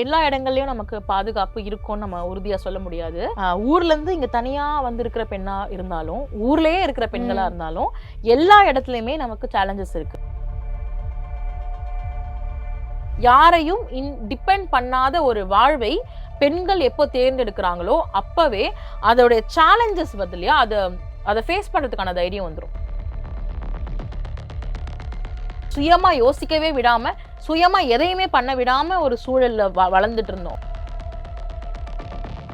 எல்லா இடங்கள்லயும் நமக்கு பாதுகாப்பு இருக்கும்னு நம்ம உறுதியா சொல்ல முடியாது. ஊர்ல இருந்து இங்க தனியா வந்திருக்கிற பெண்ணா இருந்தாலும், ஊர்லயே இருக்கிற பெண்களா இருந்தாலும், எல்லா இடத்துலயுமே நமக்கு சேலஞ்சஸ் இருக்கு. யாரையும் டிபெண்ட் பண்ணாத ஒரு வாழ்வை பெண்கள் எப்போ தேர்ந்தெடுக்கிறாங்களோ அப்பவே அதோடைய சேலஞ்சஸ் வருது இல்லையா, அதை ஃபேஸ் பண்றதுக்கான தைரியம் வந்துடும். சுயமா யோசிக்கவே விடாம, சுயமா எதையுமே பண்ண விடாம ஒரு சூழல்ல வளர்ந்துட்டு இருந்தோம்.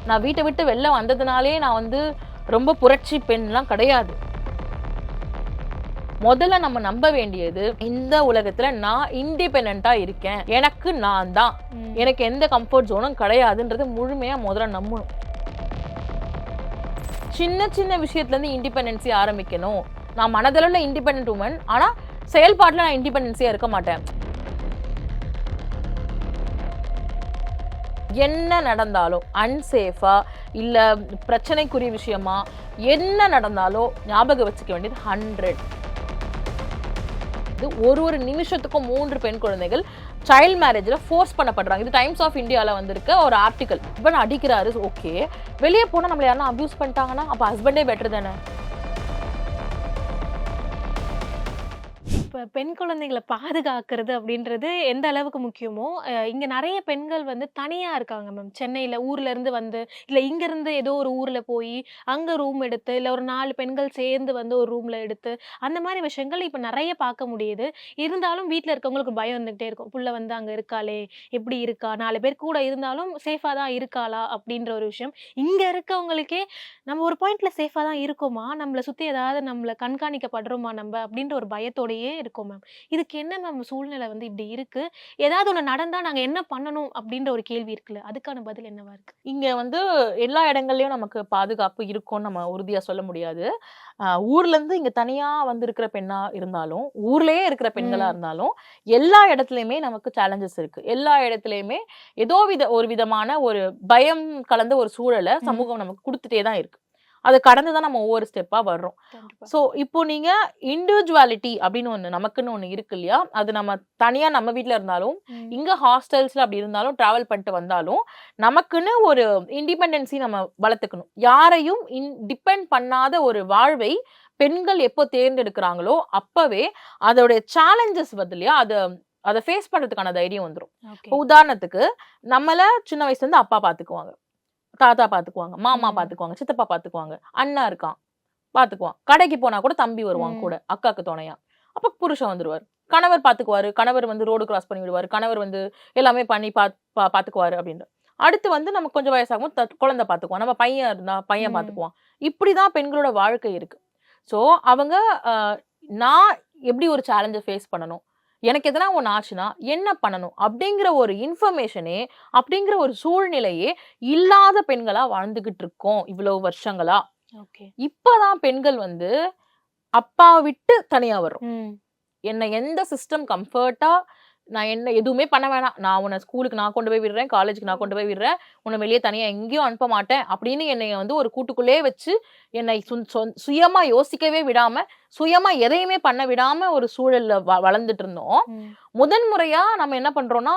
நான் வீட்டை விட்டு வெளில வந்ததுனாலே நான் ரொம்ப புரட்சி பெண்லாம் கிடையாது. முதல்ல நம்ம நம்ப வேண்டியது, இந்த உலகத்துல நான் இண்டிபெண்டா இருக்கேன், எனக்கு நான் தான், எனக்கு எந்த கம்ஃபர்ட் ஜோனும் கிடையாதுன்றது முழுமையா முதல்ல நம்பணும். சின்ன சின்ன விஷயத்துல இருந்து இண்டிபெண்டன்சி ஆரம்பிக்கணும். நான் மனதளவுல இண்டிபெண்டன்ட் உமன், ஆனா செயல்பாட்டுல நான் இண்டிபெண்டன்ஸியா இருக்க மாட்டேன். என்ன நடந்தாலும் அன்சேஃபா இல்ல பிரச்சனைக்குரிய விஷயமா என்ன நடந்தாலும் ஞாபகம் வச்சுக்க வேண்டியது 100. ஒரு நிமிஷத்துக்கும் 3 பெண் குழந்தைகள் சைல்ட் மேரேஜ்ல ஃபோர்ஸ் பண்ணப்படுறாங்க. இது டைம்ஸ் ஆஃப் இந்தியால வந்திருக்க ஒரு ஆர்டிகல். இப்போ அடிக்கிறாரு, ஓகே, வெளியே போனா நம்மள யாரும் அபியூஸ் பண்ணிட்டாங்கன்னா அப்ப ஹஸ்பண்டே பெட்டர் தானே. இப்போ பெண் குழந்தைகளை பாதுகாக்கிறது அப்படின்றது எந்த அளவுக்கு முக்கியமோ, இங்கே நிறைய பெண்கள் தனியாக இருக்காங்க மேம். சென்னையில் ஊர்லேருந்து இல்லை இங்கேருந்து ஏதோ ஒரு ஊரில் போய் அங்கே ரூம் எடுத்து, இல்லை ஒரு 4 பெண்கள் சேர்ந்து ஒரு ரூமில் எடுத்து, அந்த மாதிரி விஷயங்கள் இப்போ நிறைய பார்க்க முடியுது. இருந்தாலும் வீட்டில் இருக்கவங்களுக்கு பயம் வந்துகிட்டே இருக்கும். புள்ள அங்கே இருக்காளே, எப்படி இருக்கா, 4 பேர் கூட இருந்தாலும் சேஃபாக தான் இருக்காளா அப்படின்ற ஒரு விஷயம். இங்கே இருக்கவங்களுக்கே நம்ம ஒரு பாயிண்ட்ல சேஃபாக தான் இருக்கோமா, நம்மளை சுற்றி ஏதாவது நம்மளை கண்காணிக்கப்படுறோமா நம்ம அப்படின்ற ஒரு பயத்தோடையே இருக்கும் மேம். இதுக்கு என்ன மேம் சூழ்நிலை இப்படி இருக்கு? ஏதாவது ஒண்ணு நடந்தா நாங்க என்ன பண்ணணும் அப்படின்ற ஒரு கேள்வி இருக்குல்ல, அதுக்கான பதில் என்னவா இருக்கு? இங்க எல்லா இடங்கள்லயும் நமக்கு பாதுகாப்பு இருக்கும்னு நம்ம உறுதியா சொல்ல முடியாது. ஊர்ல இருந்து இங்க தனியா வந்திருக்கிற பெண்ணா இருந்தாலும், ஊர்லயே இருக்கிற பெண்களா இருந்தாலும், எல்லா இடத்துலயுமே நமக்கு சேலஞ்சஸ் இருக்கு. எல்லா இடத்துலயுமே ஏதோ ஒரு விதமான ஒரு பயம் கலந்த ஒரு சூழலை சமூகம் நமக்கு கொடுத்துட்டே தான் இருக்கு. அதை கடந்துதான் நம்ம ஒவ்வொரு ஸ்டெப்பா வர்றோம். ஸோ இப்போ நீங்க இண்டிவிஜுவாலிட்டி அப்படின்னு நமக்குன்னு ஒண்ணு இருக்கு இல்லையா, அது நம்ம தனியா நம்ம வீட்டுல இருந்தாலும், இங்க ஹாஸ்டல்ஸ்ல அப்படி இருந்தாலும், டிராவல் பண்ணிட்டு வந்தாலும், நமக்குன்னு ஒரு இண்டிபெண்டன்சி நம்ம வளர்த்துக்கணும். யாரையும் டிபெண்ட் பண்ணாத ஒரு வாழ்வை பெண்கள் எப்போ தேர்ந்தெடுக்கிறாங்களோ அப்பவே அதோடைய சேலஞ்சஸ் வருது இல்லையா, அதை ஃபேஸ் பண்றதுக்கான தைரியம் வந்துடும். உதாரணத்துக்கு, நம்மள சின்ன வயசுல இருந்து அப்பா பாத்துக்குவாங்க, தாத்தா பாத்துக்குவாங்க, மாமா பாத்துக்குவாங்க, சித்தப்பா பாத்துக்குவாங்க, அண்ணா இருக்கான் பாத்துக்குவான், கடைக்கு போனா கூட தம்பி வருவாங்க கூட அக்காக்கு துணையா. அப்ப புருஷன் வந்துருவாரு, கணவர் பாத்துக்குவாரு, கணவர் ரோடு கிராஸ் பண்ணி விடுவாரு, கணவர் எல்லாமே பண்ணி பாத்துக்குவாரு அப்படின்னு. அடுத்து நமக்கு கொஞ்சம் வயசாகும், குழந்தை பாத்துக்குவான், நம்ம பையன் இருந்தா பையன் பாத்துக்குவான். இப்படிதான் பெண்களோட வாழ்க்கை இருக்கு. சோ அவங்க நான் எப்படி ஒரு சேலஞ்சை ஃபேஸ் பண்ணணும், எனக்கு எதனா ஒன்று ஆச்சுன்னா என்ன பண்ணணும் அப்படிங்கிற ஒரு இன்ஃபர்மேஷனே, அப்படிங்கிற ஒரு சூழ்நிலையே இல்லாத பெண்களா வாழ்ந்துகிட்டு இருக்கோம் இவ்வளவு வருஷங்களா. இப்பதான் பெண்கள் அப்பா விட்டு தனியா வரும். என்ன எந்த சிஸ்டம் கம்ஃபர்ட்டா, நான் என்ன எதுவுமே பண்ண வேணாம், நான் உன்னை ஸ்கூலுக்கு நான் கொண்டு போய் விடுறேன், காலேஜுக்கு நான் கொண்டு போய் விடுறேன், உன்னை வெளியே தனியா எங்கேயும் அனுப்ப மாட்டேன் அப்படின்னு என்னை ஒரு கூட்டுக்குள்ளே வச்சு என்னை சுயமா யோசிக்கவே விடாம, சுயமா எதையுமே பண்ண விடாம ஒரு சூழல்ல வளர்ந்துட்டு இருந்தோம். முதன்முறையா நம்ம என்ன பண்றோம்னா,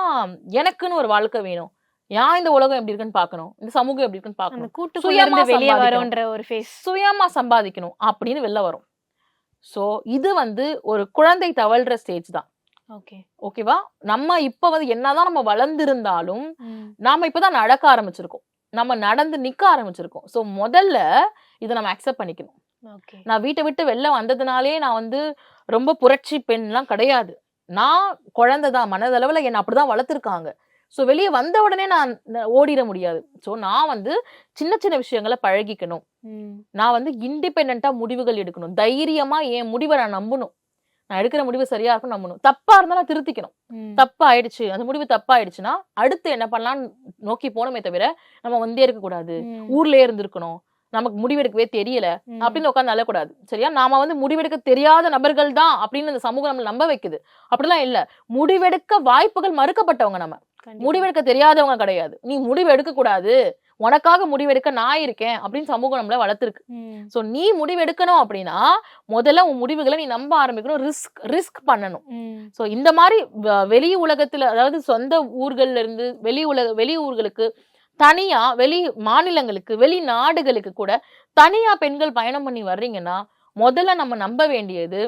எனக்குன்னு ஒரு வாழ்க்கை வேணும், ஏன் இந்த உலகம் எப்படி இருக்குன்னு பாக்கணும், இந்த சமூகம் எப்படி இருக்குன்னு பாக்கணும், சுயமா சம்பாதிக்கணும் அப்படின்னு வெளில வரும். சோ இது ஒரு குழந்தை தவழ்ற ஸ்டேஜ் தான். ஓகேவா, நம்ம இப்ப என்னதான் நம்ம வளர்ந்திருந்தாலும் நாம இப்பதான் நடக்க ஆரம்பிச்சிருக்கோம், நம்ம நடந்து நிக்க ஆரம்பிச்சிருக்கோம். சோ முதல்ல இதை நம்ம அக்செப்ட் பண்ணிக்கணும். நான் வீட்டை விட்டு வெளில வந்ததுனாலே நான் ரொம்ப புரட்சி பெண்லாம் கிடையாது, நான் குழந்தைதான், மனதளவுல என்ன அப்படிதான் வளர்த்துருக்காங்க. ஸோ வெளியே வந்த உடனே நான் ஓடிட முடியாது. ஸோ நான் சின்ன சின்ன விஷயங்களை பழகிக்கணும், நான் இண்டிபெண்டா முடிவுகள் எடுக்கணும், தைரியமா என் முடிவை நான் நம்பணும், நான் எடுக்கிற முடிவு சரியா இருக்கும் நம்பணும், தப்பா இருந்தாலும் திருத்திக்கணும். தப்பா ஆயிடுச்சு, அந்த முடிவு தப்பா ஆயிடுச்சுன்னா அடுத்து என்ன பண்ணலாம் நோக்கி போனோமே தவிர நம்ம இருக்க கூடாது, ஊர்லயே இருந்திருக்கணும், நமக்கு முடிவெடுக்கவே தெரியல அப்படின்னு உட்காந்து அழக்கூடாது. சரியா, நாம முடிவெடுக்க தெரியாத நபர்கள் தான் அப்படின்னு இந்த சமூகம் நம்ம நம்ப வைக்குது. அப்படிலாம் இல்ல, முடிவெடுக்க வாய்ப்புகள் மறுக்கப்பட்டவங்க, நம்ம முடிவெடுக்க தெரியாதவங்க கிடையாது. நீ முடிவு எடுக்க கூடாது, உனக்காக முடிவெடுக்க நான் இருக்கேன் அப்படின்னு சமூகம் நம்மள வளர்த்துருக்கு. சோ நீ முடிவெடுக்கணும் அப்படின்னா முதல்ல உன் முடிவுகளை நீ நம்ப ஆரம்பிக்கணும், ரிஸ்க் பண்ணணும். சோ இந்த மாதிரி வெளி உலகத்துல, அதாவது சொந்த ஊர்கள்ல இருந்து வெளி ஊர்களுக்கு தனியா, வெளி மாநிலங்களுக்கு, வெளிநாடுகளுக்கு கூட தனியா பெண்கள் பயணம் பண்ணி வர்றீங்கன்னா முதல்ல நம்ம நம்ப வேண்டியது,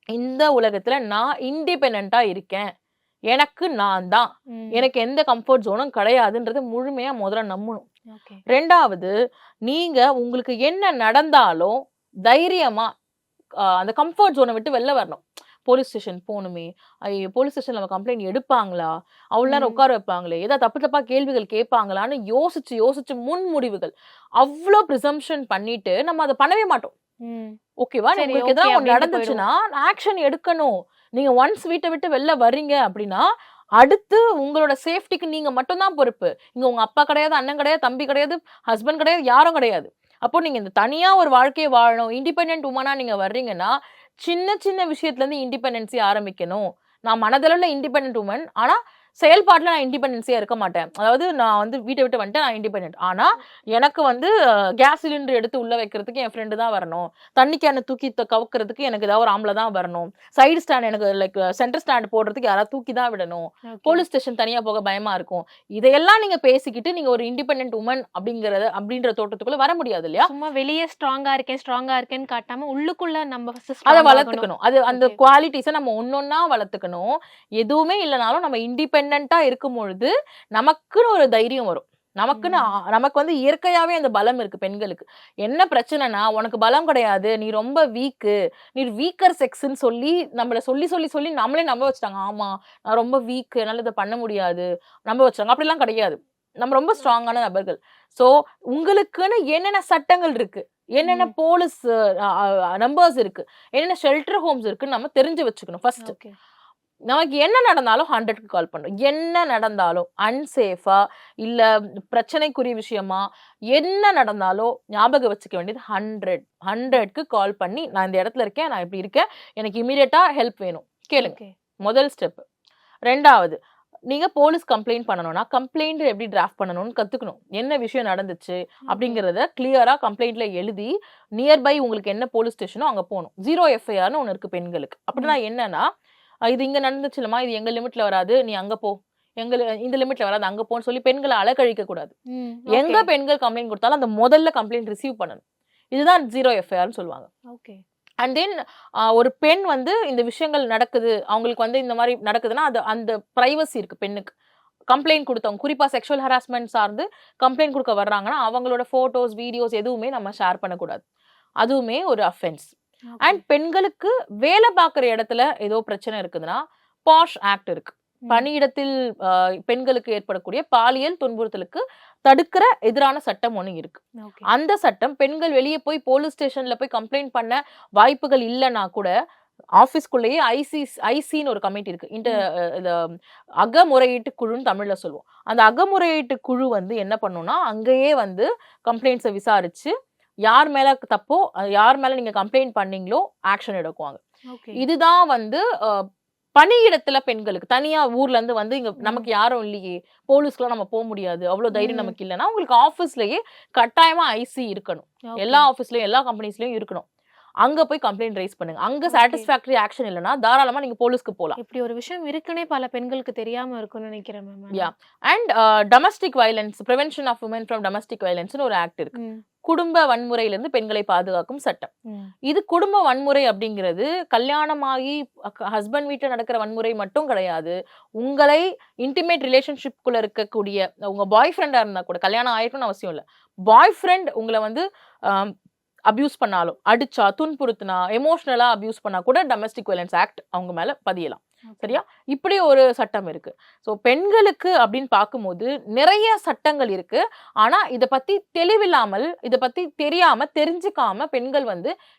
இந்த உலகத்துல நான் இண்டிபெண்டா இருக்கேன், எனக்கு நான் தான், எனக்கு எந்த கம்ஃபர்ட் ஜோனும் கிடையாதுன்றது முழுமையா முதல்ல நம்பணும். ரெண்டாவது, நீங்க உங்களுக்கு என்ன நடந்தாலும் தைரியமா அந்த கம்ஃபர்ட் ஜோனை விட்டு வெளில வரணும். போலீஸ் ஸ்டேஷன் போகணுமே, போலீஸ் ஸ்டேஷன்ல நம்ம கம்ப்ளைண்ட் எடுப்பாங்களா, அவ்வளவு நேரம் உட்கார வைப்பாங்களே, ஏதாவது தப்பா கேள்விகள் கேட்பாங்களான்னு யோசிச்சு முன் முடிவுகள் அவ்வளோ ப்ரிசம்ஷன் பண்ணிட்டு நம்ம அதை பண்ணவே மாட்டோம். ஓகேவா, உங்களுக்கு ஏதாவது ஒண்ணு நடந்துச்சுன்னா ஆக்ஷன் எடுக்கணும். நீங்க ஒன்ஸ் வீட்டை விட்டு வெளில வர்றீங்க அப்படின்னா அடுத்து உங்களோட சேஃப்டிக்கு நீங்க மட்டும்தான் பொறுப்பு. இங்க உங்க அப்பா கிடையாது, அண்ணன் கிடையாது, தம்பி கிடையாது, ஹஸ்பண்ட் கிடையாது, யாரும் கிடையாது. அப்போ நீங்க இந்த தனியா ஒரு வாழ்க்கையை வாழணும், இண்டிபெண்டன்ட் உமனா நீங்க வர்றீங்கன்னா சின்ன சின்ன விஷயத்துல இருந்து இண்டிபெண்டன்சி ஆரம்பிக்கணும். நான் மனதளவுல இண்டிபெண்டன்ட் உமன், ஆனா செயல்பாட்டுல நான் இண்டிபெண்டன்சியா இருக்க மாட்டேன். அதாவது நான் வீட்டை விட்டு வந்துட்டு நான் இண்டிபெண்டன்ட், ஆனா எனக்கு கேஸ் சிலிண்டர் எடுத்து உள்ள வைக்கிறதுக்கு என் ஃப்ரெண்டு தான் வரணும், தண்ணி கேனை தூக்கி கவுக்கிறதுக்கு எனக்கு ஏதாவது ஒரு ஆம்பளை தான் வரணும், சைடு ஸ்டாண்ட் எனக்கு லைக் சென்டர் ஸ்டாண்ட் போடுறதுக்கு யாராவது தூக்கி தான் விடணும், போலீஸ் ஸ்டேஷன் தனியா போக பயமா இருக்கும். இதையெல்லாம் நீங்க பேசிக்கிட்டு நீங்க ஒரு இண்டிபெண்டன்ட் உமன் அப்படின்ற தோட்டத்துக்குள்ள வர முடியாது இல்லையா? சும்மா வெளியே ஸ்ட்ராங்கா இருக்கேன்னு காட்டாம உள்ளுக்குள்ள நம்ம அதை வளர்த்துக்கணும். அது அந்த குவாலிட்டிஸை நம்ம ஒன்னொன்னா வளர்த்துக்கணும். எதுவுமே இல்லைனாலும் நம்ம இண்டிபெண்டன்டா இருக்கும் பொழுது நமக்குன்னு ஒரு தைரியம் வரும். நமக்கு இயற்கையாவே அந்த பலம் இருக்கு. பெண்களுக்கு என்ன பிரச்சனைனா, உனக்கு பலம் கிடையாது, நீ ரொம்ப வீக்கு, நீ வீக்கர் செக்ஸ்ன்னு சொல்லி நம்மள சொல்லி நம்மளே நம்ப வச்சுட்டாங்க. ஆமா நான் ரொம்ப வீக்கு, என்னால இதை பண்ண முடியாது நம்ப வச்சாங்க. அப்படிலாம் கிடையாது, நம்ம ரொம்ப ஸ்ட்ராங்கான நபர்கள். சோ உங்களுக்குன்னு என்னென்ன சட்டங்கள் இருக்கு, என்னென்ன போலீஸ் நம்பர்ஸ் இருக்கு, என்னென்ன ஷெல்டர் ஹோம்ஸ் இருக்குன்னு நம்ம தெரிஞ்சு வச்சுக்கணும். ஃபர்ஸ்ட் நமக்கு என்ன நடந்தாலும் 100க்கு கால் பண்ணணும். என்ன நடந்தாலும் அன்சேஃபா இல்ல பிரச்சனைக்குரிய விஷயமா என்ன நடந்தாலும் ஞாபகம் வச்சுக்க வேண்டியது 100க்கு கால் பண்ணி, நான் இந்த இடத்துல இருக்கேன், நான் இப்படி இருக்கேன், எனக்கு இமீடியட்டா ஹெல்ப் வேணும் கேளுங்க. முதல் ஸ்டெப். ரெண்டாவது, நீங்க போலீஸ் கம்ப்ளைண்ட் பண்ணணும்னா கம்ப்ளைண்ட் எப்படி டிராஃப்ட் பண்ணணும்னு கத்துக்கணும். என்ன விஷயம் நடந்துச்சு அப்படிங்கறத கிளியரா கம்ப்ளைண்ட்ல எழுதி நியர்பை உங்களுக்கு என்ன போலீஸ் ஸ்டேஷனோ அங்க போகணும். 0 FIRன்னு ஒண்ணு இருக்கு பெண்களுக்கு. அப்படின்னா என்னன்னா, இது இங்க நடந்துச்சுலமா, இது எங்க லிமிட்ல வராது, நீ அங்க போ, இந்த லிமிட்ல வராது, அங்க போன்னு சொல்லி பெண்களை அலக்கழிக்க கூடாது. எங்க பெண்கள் கம்ப்ளைண்ட் கொடுத்தாலும் அந்த முதல்ல கம்ப்ளைண்ட் ரிசீவ் பண்ணணும். இதுதான் 0 FIRன்னு சொல்லுவாங்க. அண்ட் தென் ஒரு பெண் இந்த விஷயங்கள் நடக்குது, அவங்களுக்கு இந்த மாதிரி நடக்குதுன்னா அது அந்த பிரைவசி இருக்கு பெண்ணுக்கு. கம்ப்ளைண்ட் கொடுத்தவங்க, குறிப்பா செக்ஷுவல் ஹராஸ்மெண்ட் சார்ந்து கம்ப்ளைண்ட் கொடுக்க வர்றாங்கன்னா அவங்களோட போட்டோஸ் வீடியோஸ் எதுவுமே நம்ம ஷேர் பண்ணக்கூடாது. அதுவுமே ஒரு அஃபென்ஸ். அண்ட் பெண்களுக்கு வேலை பார்க்குற இடத்துல ஏதோ பிரச்சனை இருக்குதுன்னா பாஷ் ஆக்ட் இருக்கு. பணியிடத்தில் பெண்களுக்கு ஏற்படக்கூடிய பாலியல் துன்புறுத்தலுக்கு தடுக்கிற எதிரான சட்டம் ஒண்ணு இருக்கு. அந்த சட்டம் பெண்கள் வெளியே போய் போலீஸ் ஸ்டேஷன்ல போய் கம்ப்ளைண்ட் பண்ண வாய்ப்புகள் இல்லைன்னா கூட ஆபீஸ்க்குள்ளேயே ஐசின்னு ஒரு கமிட்டி இருக்கு. அகமுறையீட்டு குழுன்னு தமிழ்ல சொல்லுவோம். அந்த அகமுறையீட்டு குழு என்ன பண்ணும்னா அங்கேயே கம்ப்ளைண்ட்ஸை விசாரிச்சு யார் மேல தப்போ, யார் மேல நீங்க கம்ப்ளைண்ட் பண்ணீங்களோ ஆக்ஷன் எடுக்குவாங்க. இதுதான் பணியிடத்துல பெண்களுக்கு தனியா ஊர்ல இருந்து இங்க நமக்கு யாரும் இல்லையே, போலீஸ்க்குலாம் நம்ம போக முடியாது, அவ்வளவு தைரியம் நமக்கு இல்லைன்னா உங்களுக்கு ஆபீஸ்லயே கட்டாயமா ஐசி இருக்கணும். எல்லா ஆபீஸ்லயும் எல்லா கம்பெனிஸ்லயும் இருக்கணும். அங்க போய் கம்ப்ளைண்ட் ரைஸ் பண்ணுங்க. அங்க சாட்டிஸ்ஃபேக்டரி ஆக்ஷன் இல்லைன்னா தாராளமா நீங்க போலீஸ்க்கு போலாம். இப்படி ஒரு விஷயம் இருக்குன்னே பல பெண்களுக்கு தெரியாம இருக்கும்னு நினைக்கிறேன் ma'am. Yeah. And domestic violence, prevention of women from domestic வயலன்ஸ்னு ஒரு ஆக்ட் இருக்கு. குடும்ப வன்முறையிலிருந்து பெண்களை பாதுகாக்கும் சட்டம். இது குடும்ப வன்முறை அப்படிங்கிறது கல்யாணமாகி ஹஸ்பண்ட் வீட்டுல நடக்கிற வன்முறை மட்டும் கிடையாது. உங்களை இன்டிமேட் ரிலேஷன்ஷிப்குள்ள இருக்கக்கூடிய உங்க பாய் ஃப்ரெண்டா இருந்தா கூட, கல்யாணம் ஆயிருக்குன்னு அவசியம் இல்லை, பாய் ஃப்ரெண்ட் உங்களை அபியூஸ் பண்ணாலும், அடிச்சா, துன்புறுத்தினா, எமோஷனலா அபியூஸ் பண்ணா கூட டொமஸ்டிக் வயலன்ஸ் ஆக்ட் அவங்க மேல பதியலாம். சரியா? இப்படி ஒரு சட்டம் இருக்கு. சோ பெண்களுக்கு அப்படின்னு பார்க்கும்போது நிறைய சட்டங்கள் இருக்கு. ஆனா இத பத்தி தெளிவில்லாமல், இத பத்தி தெரியாம தெரிஞ்சுக்காம பெண்கள்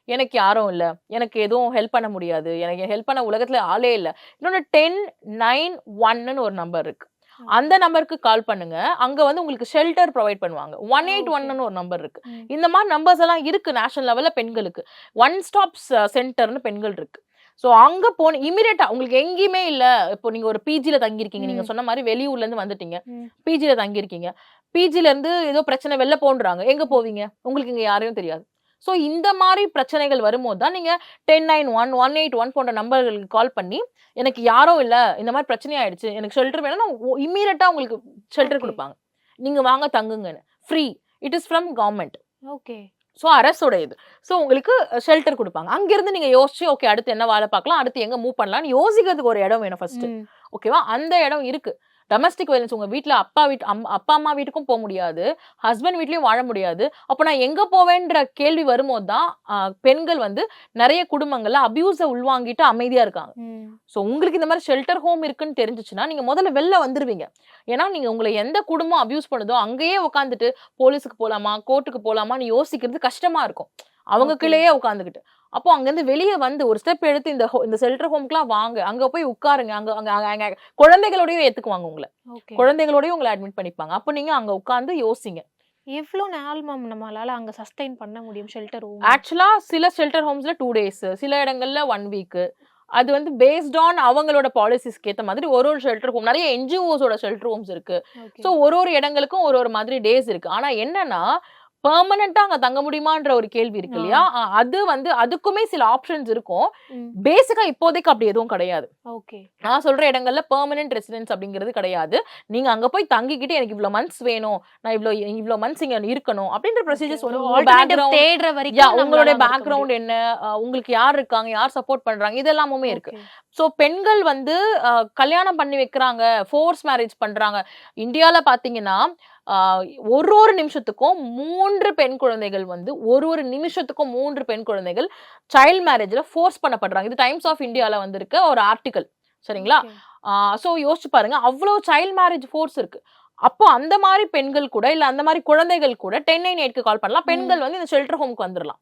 எனக்கு யாரும் இல்ல, எனக்கு எதுவும் ஹெல்ப் பண்ண முடியாது, எனக்கு ஹெல்ப் பண்ண உலகத்துல ஆளே இல்ல. இன்னொன்னு 1091ன்னு ஒரு நம்பர் இருக்கு. அந்த நம்பருக்கு கால் பண்ணுங்க. அங்க உங்களுக்கு ஷெல்டர் ப்ரொவைட் பண்ணுவாங்க. 181ன்னு ஒரு நம்பர் இருக்கு. இந்த மாதிரி நம்பர்ஸ் எல்லாம் இருக்கு நேஷனல் லெவல்ல பெண்களுக்கு. ஒன் ஸ்டாப் சென்டர்னு பெண்கள் இருக்கு. சோ அங்க போன இமிடியேட்டா உங்களுக்கு எங்கேயுமே இல்ல, இப்போ நீங்க ஒரு பிஜில தங்கியிருக்கீங்க, நீங்க சொன்ன மாதிரி வெளியூர்ல இருந்து வந்துட்டீங்க, பிஜில தங்கியிருக்கீங்க, பிஜில இருந்து ஏதோ பிரச்சனை வெளில போன்றாங்க, எங்க போவீங்க? உங்களுக்கு இங்க யாரையும் தெரியாது. சோ இந்த மாதிரி பிரச்சனைகள் வரும்போது தான் நீங்க 1091 181 போன்ற நம்பர்களுக்கு கால் பண்ணி எனக்கு யாரும் இல்ல, இந்த மாதிரி பிரச்சனை ஆயிடுச்சு, எனக்கு ஷெல்டர் வேணும்னா இம்மீடியட்டா உங்களுக்கு ஷெல்டர் கொடுப்பாங்க. நீங்க வாங்க தங்குங்கன்னு. Free. It is from government. Okay. So அரசோட இது. ஸோ உங்களுக்கு ஷெல்டர் கொடுப்பாங்க. அங்கிருந்து நீங்க யோசிச்சு ஓகே அடுத்து என்ன வேலை பார்க்கலாம், அடுத்து எங்க மூவ் பண்ணலாம்னு யோசிக்கிறதுக்கு ஒரு இடம் வேணும் ஃபர்ஸ்ட். ஓகேவா? அந்த இடம் இருக்கு. டொமஸ்டிக் வயலன்ஸ் உங்க வீட்டுல அப்பா அம்மா வீட்டுக்கும் போக முடியாது, ஹஸ்பண்ட் வீட்லயும் வாழ முடியாது. அப்ப நான் எங்க போவேன்ற கேள்வி வரும்போது தான் பெண்கள் வந்து நிறைய குடும்பங்கள்ல அபியூஸை உள்வாங்கிட்டு அமைதியா இருக்காங்க. ஸோ உங்களுக்கு இந்த மாதிரி ஷெல்டர் ஹோம் இருக்குன்னு தெரிஞ்சிச்சுன்னா நீங்க முதல்ல வெளில வந்துருவீங்க. ஏன்னா நீங்க உங்களை எந்த குடும்பம் அபியூஸ் பண்ணுதோ அங்கேயே உட்காந்துட்டு போலீஸுக்கு போலாமா கோர்ட்டுக்கு போலாமான்னு யோசிக்கிறது கஷ்டமா இருக்கும், அவங்களுக்குள்ளேயே உட்காந்துக்கிட்டு. அப்போ அங்கிருந்து வெளியே வந்து ஒரு ஸ்டெப் எடுத்து இந்த ஷெல்டர் ஹோம்க்குலாம் வாங்க, அங்க போய் உட்காருங்க. அங்க குழந்தைகளோடய ஏத்துக்குவாங்க உங்களை, குழந்தைகளோடய உங்களை அட்மிட் பண்ணிப்பாங்க. அப்போ நீங்க அங்க உட்கார்ந்து யோசிங்க. எவ்வளவு நாள் மேம் நம்மளால அங்க சஸ்டெயின் பண்ண முடியும் ஷெல்டர் ஹோம்? ஆக்சுவலா சில ஷெல்டர் ஹோம்ஸ்ல 2 days, சில இடங்கள்ல 1 week. அது வந்து பேஸ்ட் ஆன் அவங்களோட பாலிசிஸ்க்கு ஏற்ற மாதிரி ஒரு ஷெல்டர் ஹோம், நிறைய என்ஜிஓஸோட ஷெல்டர் ஹோம்ஸ் இருக்கு. ஸோ ஒரு இடங்களுக்கும் ஒரு மாதிரி டேஸ் இருக்கு. ஆனா என்னன்னா பெர்மனண்டா அங்க தங்க முடியுமான்ற ஒரு கேள்வி இருக்கு இல்லையா? அது வந்து அதுக்குமே சில ஆப்ஷன்ஸ் இருக்கும். பேசிக்கா இப்போதைக்கு அப்படி எதுவும் கிடையாது. நான் சொல்ற இடங்கள்ல பெர்மனன்ட் ரெசிடென்ஸ் அப்படிங்கிறது கிடையாது. நீங்க அங்க போய் தங்கிக்கிட்டு எனக்கு இவ்வளவு மந்த்ஸ் வேணும், நான் இவ்வளவு மந்த்ஸ் இங்க இருக்கணும் அப்படின்ற ப்ரொசீஜர்ஸ் வந்து உங்களுடைய பேக்ரவுண்ட் என்ன, உங்களுக்கு யார் இருக்காங்க, யார் சப்போர்ட் பண்றாங்க, இதெல்லாமுமே இருக்கு. சோ பெண்கள் வந்து கல்யாணம் பண்ணி வைக்கிறாங்க, ஃபோர்ஸ் மேரேஜ் பண்றாங்க. இந்தியால பாத்தீங்கன்னா ஒரு நிமிஷத்துக்கும் 3 பெண் குழந்தைகள் வந்து ஒரு நிமிஷத்துக்கும் 3 பெண் குழந்தைகள் சைல்ட் மேரேஜ்ல ஃபோர்ஸ் பண்ணப்படுறாங்க. இது டைம்ஸ் ஆஃப் இந்தியால வந்திருக்க ஒரு ஆர்டிகல். சரிங்களா? சோ யோசிச்சு பாருங்க, அவ்வளவு சைல்ட் மேரேஜ் ஃபோர்ஸ் இருக்கு. அப்போ அந்த மாதிரி பெண்கள் கூட இல்ல அந்த மாதிரி குழந்தைகள் கூட 1098 கால் பண்ணலாம். பெண்கள் வந்து இந்த ஷெல்டர் ஹோம்க்கு வந்துடலாம்.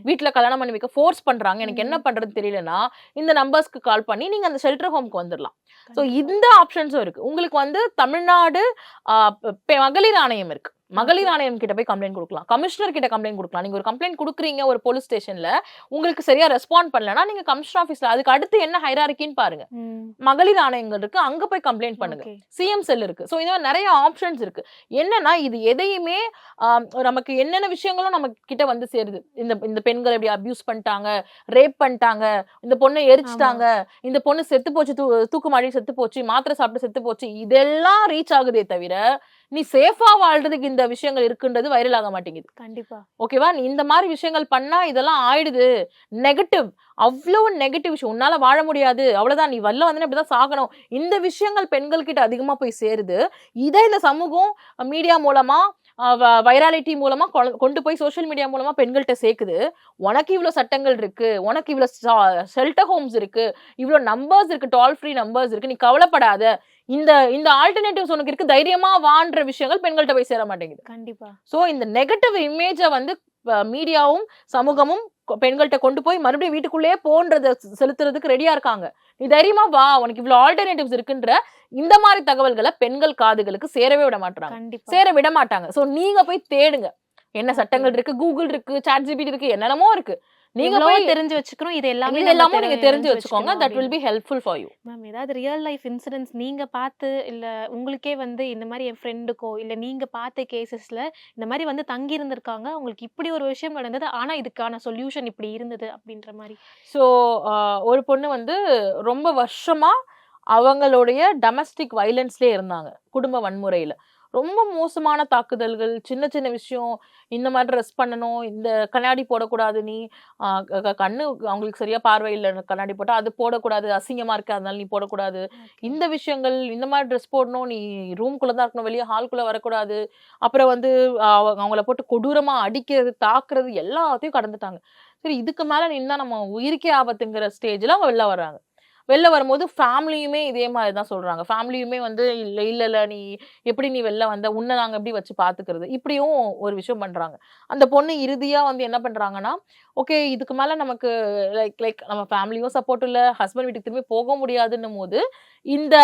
வீட்டுல கல்யாணம் பண்ணி வைக்க ஃபோர்ஸ் பண்றாங்க, எனக்கு என்ன பண்றது தெரியலன்னா இந்த நம்பர்ஸ்க்கு கால் பண்ணி நீங்க அந்த ஷெல்டர் ஹோம்க்கு வந்துடலாம். சோ இந்த ஆப்ஷன்ஸும் இருக்கு. உங்களுக்கு வந்து தமிழ்நாடு மகளிர் ஆணையம் இருக்கு. மகளிர் ஆணையம் கிட்ட போய் கம்ப்ளைண்ட் கொடுக்கலாம், கமிஷனர் கிட்ட கம்ப்ளைண்ட் கொடுக்கலாம். நீங்க ஒரு கம்ப்ளைண்ட் கொடுக்குறீங்க ஒரு போலீஸ் ஸ்டேஷன்ல, உங்களுக்கு சரியா ரெஸ்பாண்ட் பண்ணலன்னா நீங்க கமிஷனர் ஆபீஸ்ல அதுக்கு அடுத்து என்ன ஹைரார்கின்னு பாருங்க. மகளிர் ஆணையங்கள் இருக்கு, அங்க போய் கம்ப்ளைண்ட் பண்ணுங்க. சிஎம் செல் இருக்கு. சோ இந்த நிறைய ஆப்ஷன்ஸ் இருக்கு. என்னன்னா இது எதையுமே நமக்கு என்னென்ன விஷயங்களும் நம்ம கிட்ட வந்து சேருது. இந்த பெண்கள் எப்படி அபியூஸ் பண்ணிட்டாங்க, ரேப் பண்ணிட்டாங்க, இந்த பொண்ணை எரிச்சிட்டாங்க, இந்த பொண்ணு செத்து போச்சு, தூக்கு மாடி செத்து போச்சு, மாத்திரை சாப்பிட்டு செத்து போச்சு, இதெல்லாம் ரீச் ஆகுதே தவிர நீ சேஃபா வாழ்றதுக்கு இந்த விஷயங்கள் இருக்குன்றது வைரல் ஆக மாட்டேங்குது. கண்டிப்பா. ஓகேவா? நீ இந்த மாதிரி விஷயங்கள் பண்ணா இதெல்லாம் ஆயிடுது, நெகட்டிவ், அவ்வளவு நெகட்டிவ் விஷயம், உன்னால வாழ முடியாது, அவ்வளவுதான், நீ வரல வந்து இப்படிதான் சாகணும், இந்த விஷயங்கள் பெண்கள் கிட்ட அதிகமா போய் சேருது. இதை இந்த சமூகம் மீடியா மூலமா வைராலிட்டி மூலமா கொண்டு போய் சோசியல் மீடியா மூலமா பெண்கள்கிட்ட சேர்க்குது. உனக்கு இவ்வளவு சட்டங்கள் இருக்கு, உனக்கு இவ்வளவு ஷெல்டர் ஹோம்ஸ் இருக்கு, இவ்வளவு நம்பர்ஸ் இருக்கு, டோல் ஃப்ரீ நம்பர்ஸ் இருக்கு, நீ கவலைப்படாத, இந்த ஆல்டர்னேட்டிவ்ஸ் உனக்கு இருக்கு, தைரியமா வான்ற விஷயங்கள் பெண்கள்கிட்ட போய் சேர மாட்டேங்குது. கண்டிப்பா. சோ இந்த நெகட்டிவ் இமேஜை வந்து மீடியாவும் சமூகமும் பெண்கள்கிட்ட கொண்டு போய் மறுபடியும் வீட்டுக்குள்ளேயே போன்றத செலுத்துறதுக்கு ரெடியா இருக்காங்க. நீ தைரியமா வா, உனக்கு இவ்வளவு ஆல்டர்னேட்டிவ்ஸ் இருக்குன்ற இந்த மாதிரி தகவல்களை பெண்கள் காதுகளுக்கு சேரவே விட மாட்டாங்க, சேர விட மாட்டாங்க. சோ நீங்க போய் தேடுங்க, என்ன சட்டங்கள் இருக்கு, கூகுள் இருக்கு, ChatGPT இருக்கு, என்னென்னமோ இருக்கு, நீங்க போய் தெரிஞ்சு வச்சுக்கணும். இது எல்லாமே நீங்க தெரிஞ்சு வச்சுக்கோங்க. that will be helpful for you. Ma'am, ஏதாவது ரியல் லைஃப் இன்சிடென்ட்ஸ் நீங்க பார்த்து இல்ல உங்களுக்கே வந்து இந்த மாதிரி என் ஃப்ரெண்டுக்கோ இல்ல நீங்க பார்த்த கேசஸ்ல இந்த மாதிரி வந்து தங்கி இருந்திருக்காங்க, உங்களுக்கு இப்படி ஒரு விஷயம் நடந்தது, ஆனா இதுக்கான சொல்யூஷன் இப்படி இருந்தது அப்படின்ற மாதிரி? சோ ஒரு பொண்ணு வந்து ரொம்ப வருஷமா அவங்களுடைய டொமஸ்டிக் வயலன்ஸ்லயே இருந்தாங்க, குடும்ப வன்முறையில. ரொம்ப மோசமான தாக்குதல்கள், சின்ன சின்ன விஷயம், இந்த மாதிரி ட்ரெஸ் பண்ணணும், இந்த கண்ணாடி போடக்கூடாது, நீ கண்ணு அவங்களுக்கு சரியா பார்வை இல்லை, கண்ணாடி போட்டா அது போடக்கூடாது, அசிங்கமா இருக்கு, அதனால நீ போடக்கூடாது, இந்த விஷயங்கள், இந்த மாதிரி ட்ரெஸ் போடணும், நீ ரூம்குள்ளதான் இருக்கணும், வெளியே ஹால்குள்ள வரக்கூடாது. அப்புறம் வந்து அவங்கள போட்டு கொடூரமா அடிக்கிறது, தாக்குறது எல்லாத்தையும் கடந்துட்டாங்க. சரி, இதுக்கு மேல நின்னா நம்ம உயிருக்கே ஆபத்துங்கிற ஸ்டேஜ்ல அவங்க வெளில வர்றாங்க. வெளில வரும்போது ஃபேமிலியுமே இதே மாதிரி தான் சொல்றாங்க. ஃபேமிலியுமே வந்து இல்ல நீ எப்படி நீ வெளில வந்த, உன்னை நாங்க எப்படி வச்சு பாத்துக்கிறது, இப்படியும் ஒரு விஷயம் பண்றாங்க. அந்த பொண்ணு இறுதியா வந்து என்ன பண்றாங்கன்னா, ஓகே இதுக்கு மேல நமக்கு லைக் நம்ம ஃபேமிலியும் சப்போர்ட் இல்ல, ஹஸ்பண்ட் வீட்டுக்கு திரும்பி போக முடியாதுன்னும் போது இந்த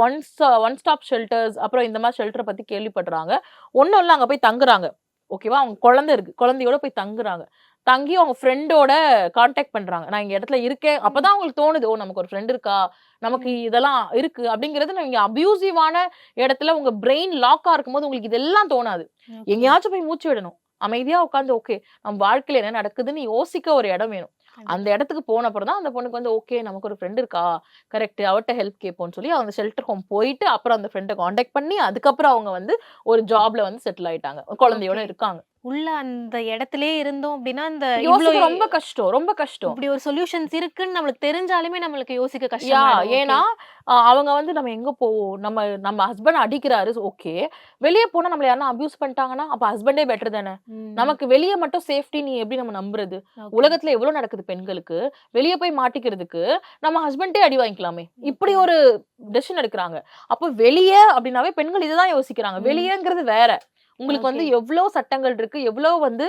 ஒன் ஸ்டாப் ஷெல்டர்ஸ், அப்புறம் இந்த மாதிரி ஷெல்டரை பத்தி கேள்விப்படுறாங்க. ஒன்னும் இல்ல, அங்க போய் தங்குறாங்க. ஓகேவா? அவங்க குழந்தை இருக்கு, குழந்தையோட போய் தங்குறாங்க. தங்கி அவங்க ஃப்ரெண்டோட கான்டாக்ட் பண்றாங்க. நான் இங்க இடத்துல இருக்கேன். அப்பதான் அவங்களுக்கு தோணுது, ஓ நமக்கு ஒரு ஃப்ரெண்ட் இருக்கா, நமக்கு இதெல்லாம் இருக்கு அப்படிங்கிறது. நீங்க அபியூசிவான இடத்துல உங்க பிரெயின் லாக்கா இருக்கும்போது உங்களுக்கு இதெல்லாம் தோணாது. ஓகே. எங்கேயாச்சும் போய் மூச்சு விடணும். அமைதியா உட்காந்து ஓகே நம்ம வாழ்க்கையில என்ன நடக்குதுன்னு யோசிக்க ஒரு இடம் வேணும். அந்த கண்டிப்பா. இடத்துக்கு போன அப்புறம் தான் அந்த பொண்ணுக்கு வந்து ஓகே நமக்கு ஒரு ஃப்ரெண்ட் இருக்கா, கரெக்ட் அவட்ட ஹெல்ப் கேட்போம்னு சொல்லி அவங்க ஷெல்டர் ஹோம் போயிட்டு அப்புறம் அந்த ஃப்ரெண்டை காண்டாக்ட் பண்ணி அதுக்கப்புறம் அவங்க வந்து ஒரு ஜாப்ல வந்து செட்டில் ஆயிட்டாங்க. குழந்தையோட ஓகே. இருக்காங்க. உள்ள அந்த இடத்திலேயே இருந்தோம் அப்படின்னா, அந்த இவ்ளோ யோசிக்க ரொம்ப கஷ்டம், ரொம்ப கஷ்டம். இப்படி ஒரு சொல்யூஷன்ஸ் இருக்குன்னு நம்மளுக்கு தெரிஞ்சாலுமே நம்மளுக்கு யோசிக்க யா கஷ்டமா இருக்கும். ஏன்னா ஓகே. அவங்க வந்து நம்ம எங்க போவோம், நம்ம நம்ம ஹஸ்பண்ட் அடிக்கிறாரு ஓகே, வெளியே போனா நம்மள யாரா அபியூஸ் பண்ணிட்டாங்கன்னா அப்ப ஹஸ்பண்டே பெட்டர் தானே. ம். நமக்கு வெளியே மட்டும் சேஃப்டி நீ எப்படி நம்ம நம்புறது? ஓகே. உலகத்துல எவ்வளவு நடக்குது பெண்களுக்கு, வெளியே போய் மாட்டிக்கிறதுக்கு நம்ம ஹஸ்பண்டே அடி வாங்கிக்கலாமே. இப்படி ஓகே. ஒரு டெசிஷன் எடுக்கிறாங்க. அப்போ வெளியே அப்படின்னாவே பெண்கள் இதுதான் யோசிக்கிறாங்க. ம். வெளியேங்கிறது வேற. உங்களுக்கு வந்து ஓகே. எவ்வளவு சட்டங்கள் இருக்கு, எவ்வளவு வந்து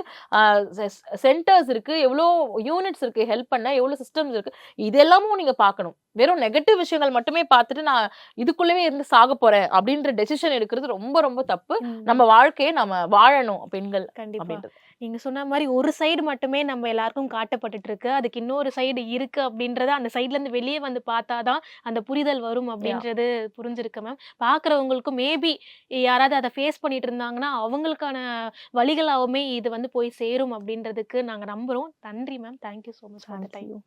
சென்டர்ஸ் இருக்கு, எவ்வளவு யூனிட்ஸ் இருக்கு ஹெல்ப் பண்ண, எவ்வளவு சிஸ்டம்ஸ் இருக்கு. இது எல்லாமும் நீங்க பார்க்கணும். வெறும் நெகட்டிவ் விஷயங்கள் மட்டுமே பார்த்துட்டு நான் இதுக்குள்ளவே இருந்து சாக போறேன் அப்படின்ற டெசிஷன் எடுக்கிறது ரொம்ப ரொம்ப தப்பு. ம். நம்ம வாழ்க்கையை நம்ம வாழணும் பெண்கள் கண்டிப்பா. அப்படின்றது. நீங்க சொன்ன மாரி ஒரு சைடு மட்டுமே நம்ம எல்லாருக்கும் காட்டப்பட்டுட்டு இருக்கு. அதுக்கு இன்னொரு சைடு இருக்கு அப்படின்றத அந்த சைட்ல இருந்து வெளியே வந்து பார்த்தா தான் அந்த புரிதல் வரும் யா அப்படின்றது புரிஞ்சிருக்கு மேம். பார்க்குறவங்களுக்கும் மேபி யாராவது அத ஃபேஸ் பண்ணிட்டு இருந்தாங்கன்னா, அவங்களுக்கான வழிகளாவுமே இது வந்து போய் சேரும் அப்படின்றதுக்கு நாங்க நம்புறோம். நன்றி ma'am. Thank you so much for the thank time. You.